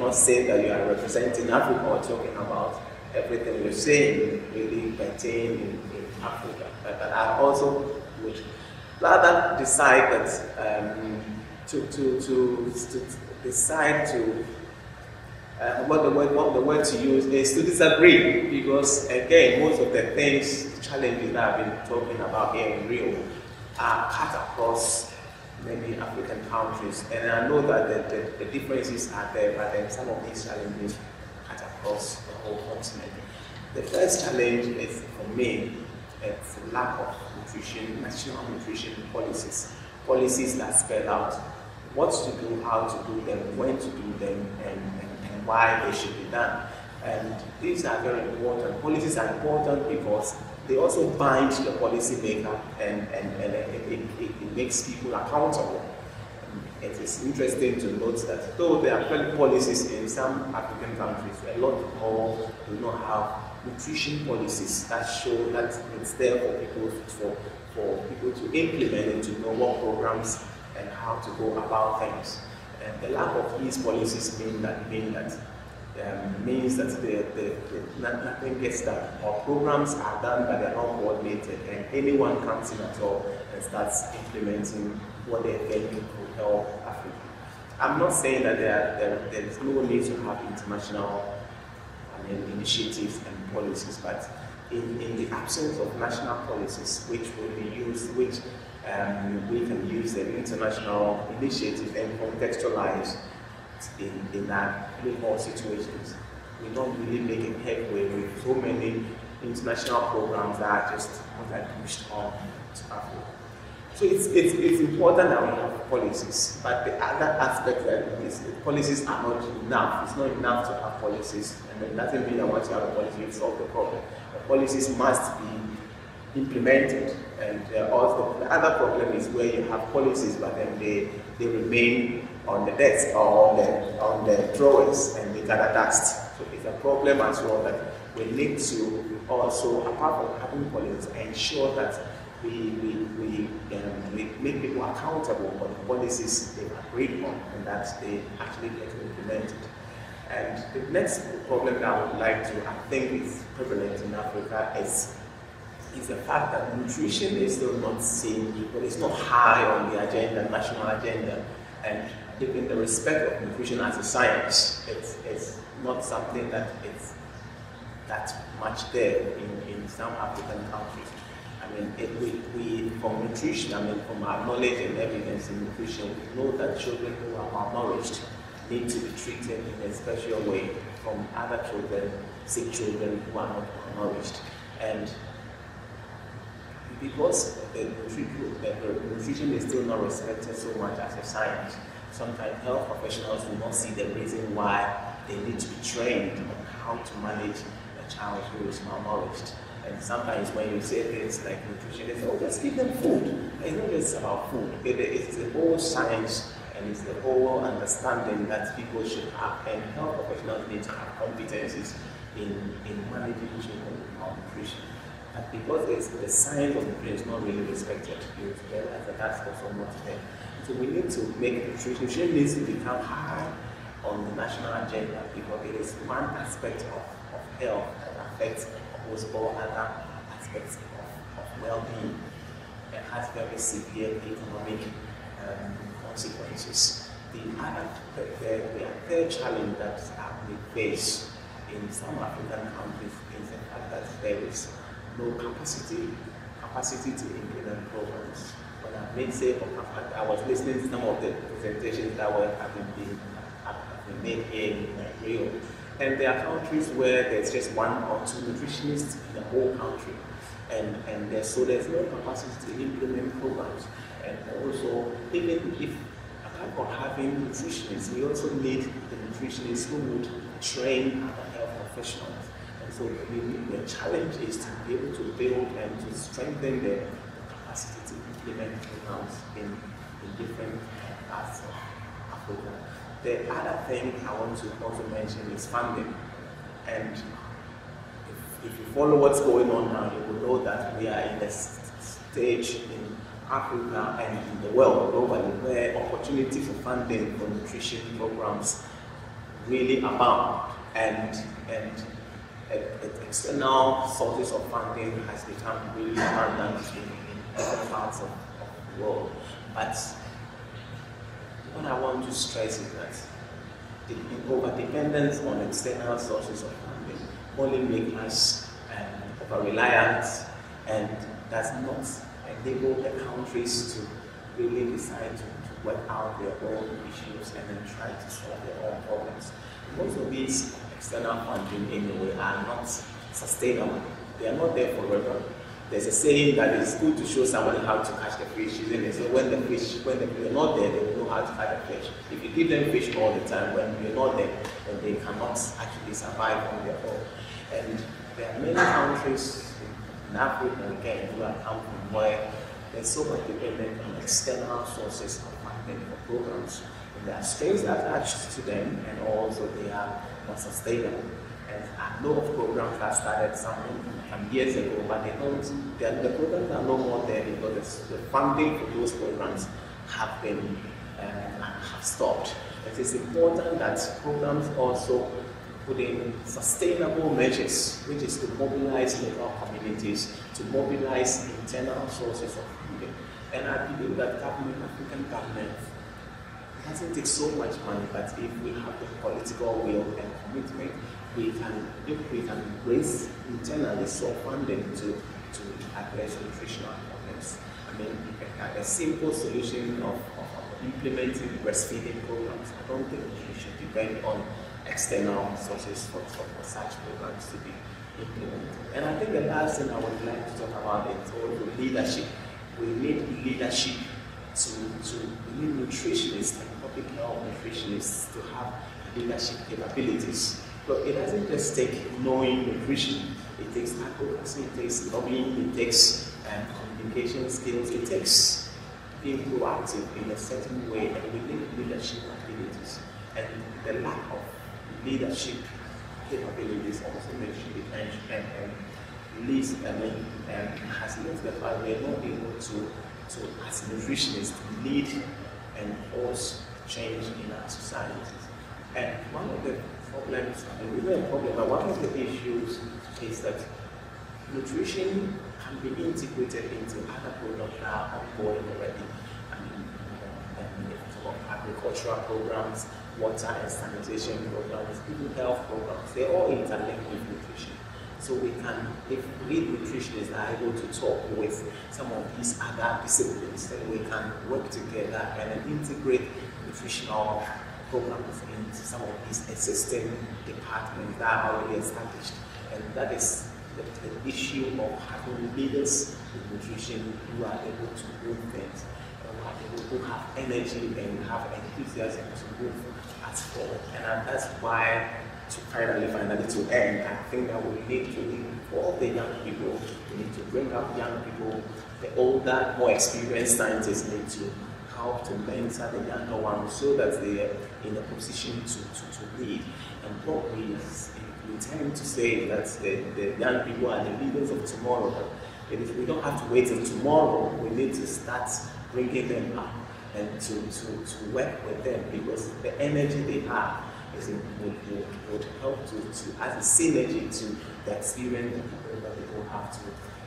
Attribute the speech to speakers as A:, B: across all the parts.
A: not say that you are representing Africa or talking about everything you're saying really pertain in Africa. But I also would rather decide that to decide to what the word to use is to disagree, because again, most of the things, the challenges that I've been talking about here in Rio are cut across many African countries, and I know that the differences are there, but then some of these challenges cut across the whole continent. The first challenge is, for me, it's the lack of nutrition, national nutrition policies that spell out what to do, how to do them, when to do them, and why they should be done. And these are very important. Policies are important because they also bind the policy maker, and it makes people accountable. It is interesting to note that though there are policies in some African countries, a lot more do not have nutrition policies that show that it's there for people to implement and to know what programs and how to go about things. And the lack of these policies means that nothing gets done, or programs are done but they're not coordinated, and anyone comes in at all and starts implementing what they think will help Africa. I'm not saying that there is no need to have international initiatives and policies, but in the absence of national policies which will be used, we can use the international initiatives and contextualize in our local situations. We don't really make a headway with so many international programs that are just pushed on to Africa. So it's important that we have policies, but the other aspect that is policies are not enough. It's not enough to have policies, and it doesn't mean that once you have a policy, you solve the problem. The policies must be implemented, and also the other problem is where you have policies, but then they remain on the desk or on the drawers and they gather dust. So it's a problem as well that we need to also, apart from having policies, ensure that we make people accountable for the policies they've agreed on and that they actually get implemented. And the next problem that I would like to, I think is prevalent in Africa is the fact that nutrition is still not seen, but it's not high on the agenda, national agenda. And in the respect of nutrition as a science, it's not something that is that much there in some African countries. I mean, from nutrition, from our knowledge and evidence in nutrition, we know that children who are malnourished need to be treated in a special way from other children, sick children who are not malnourished. And because the nutrition is still not respected so much as a science, sometimes health professionals do not see the reason why they need to be trained on how to manage a child who is malnourished. And sometimes when you say things like nutrition, they say, oh, just give them food. It's not just about food. It's the whole science and it's the whole understanding that people should have, and health professionals need to have competencies in managing nutrition. But because the science of nutrition is not really respected, you realize that that's also not there. So we need to make nutrition needs to become high on the national agenda, because it is one aspect of health that affects almost all other aspects of well-being. It has very severe economic consequences. The third challenge that we face in some African countries is the fact that there is no capacity to implement programs. When I may say, I was listening to some of the presentations that have been made here in Rio, and there are countries where there's just one or two nutritionists in the whole country, and so there's no capacity to implement programs. And also, even if apart from having nutritionists, we also need the nutritionists who would train other health professionals. And so the challenge is to be able to build and to strengthen the capacity to implement programs in different parts of Africa. The other thing I want to also mention is funding. And if you follow what's going on now, you will know that we are in a stage in Africa and in the world globally where opportunity for funding for nutrition programs really abound, and external sources of funding has become really abundant in different parts of the world. But what I want to stress is that the over-dependence on external sources of funding only make us over-reliant, and does not enable the countries to really decide to work out their own issues and then try to solve their own problems. Most of these external funding in a way are not sustainable. They are not there forever. There's a saying that it's good to show somebody how to catch the fish, isn't it? So when they're not there, they will know how to catch the fish. If you give them fish all the time, when you're not there, then they cannot actually survive on their own. And there are many countries in Africa, again, who have come from where they're so much dependent on external sources of funding for programs. And there are strings attached to them, and also they are not sustainable. And I know of programs that started some years ago, but the programs are no more there because the funding for those programs have been have stopped. It is important that programs also put in sustainable measures, which is to mobilize local communities, to mobilize internal sources of funding. And I believe that African government doesn't take so much money, but if we have the political will and commitment, we can embrace internally funding to address nutritional problems. I mean, a simple solution of implementing breastfeeding programs, I don't think we should depend on external sources for such programs to be implemented. And I think the last thing I would like to talk about is also leadership. We need leadership we need nutritionists and public health nutritionists to have leadership capabilities. But it doesn't just take knowing nutrition. It takes advocacy, it takes lobbying, it takes communication skills, it takes being proactive in a certain way, and we need leadership abilities. And the lack of leadership capabilities also makes you has left the fact we are not able to as nutritionists, lead and force change in our societies. And one of the problems, but one of the issues is that nutrition can be integrated into other programs that are ongoing already. I mean, if you talk about agricultural programs, water and sanitation programs, even health programs, they're all interlinked with nutrition. So we can, if we nutritionists are able to talk with some of these other disciplines, then we can work together and integrate nutritional programs into some of these existing departments that are already established. And that is the issue of having leaders in nutrition who are able to move things, who have energy and have enthusiasm to move us forward. And that's why, to finally to end, I think that we need to involve the young people. We need to bring up young people. The older, more experienced scientists need to help to mentor the younger ones so that they are in a position to lead. And what we intend to say that the young people are the leaders of tomorrow. We don't have to wait till tomorrow. We need to start bringing them up and to work with them, because the energy they have would help to as a synergy to the experience that people have to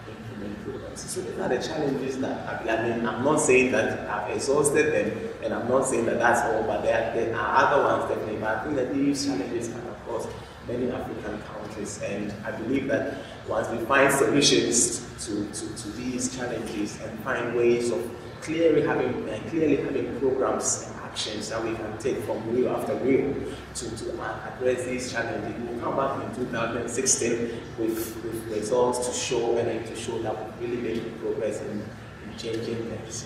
A: implement programs. So these are the challenges that I'm not saying that I've exhausted them, and I'm not saying that that's all, but there are other ones definitely. But I think that these challenges are across many African countries, and I believe that once we find solutions to these challenges and find ways of clearly having programs and actions that we can take from real after real to address these challenges. We'll come back in 2016 with results to show that we're really making progress in changing things.